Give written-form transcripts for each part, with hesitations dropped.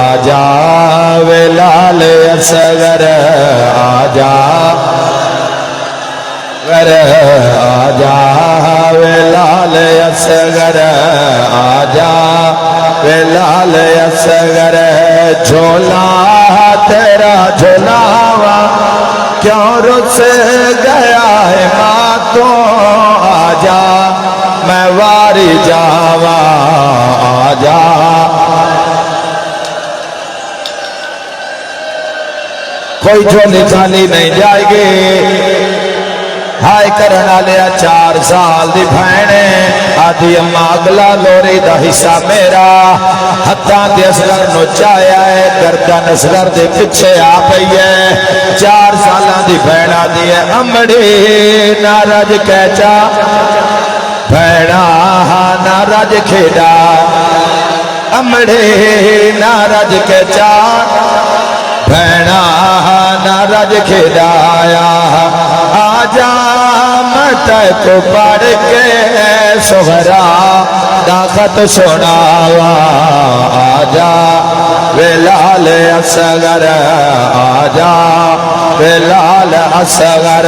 आजा वे लाल असगर आजा गर आजा वे लाल असगर आजा वे लाल असगर झोला तेरा झोलावा क्यों रुस गया है माँ तो आजा मैं वारी जावा आजा। कोई झोली खाली नहीं जाएगी। हाय करना लिया 4 साल दी भैने आदि अम्मा अगला लोरी दा हिस्सा मेरा हत्थां ते असगर नु चाया है गर्दन असगर दे पिछे आ पई है। 4 सालां दी भैन आदि है अमड़ी नाराज कैचा भैना नाराज खेड़ा अमड़े नाराज कैचा भैना नाराज खेदाया आजा मत को पढ़ के सोहरा दाखत सुनावा आजा वे लाल असगर आजा वे लाल असगर।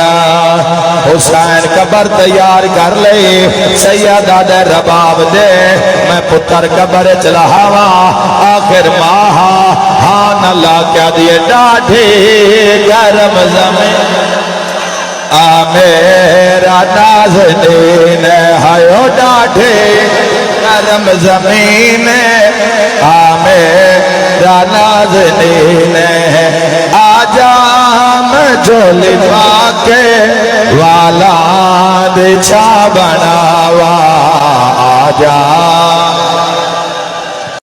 हुसैन कबर तैयार कर ले सैयदा दे रबाब दे मैं पुत्र कबर चलावा आखिर माह हाँ न ला क्या दिए डाढ़े गरम जमीन आ मेरा नाज़नीन हायो डाढ़े गरम जमीन आ मेरा नाज़नीन आजा मैं झोली पाके वाला दिछा बनावा आजा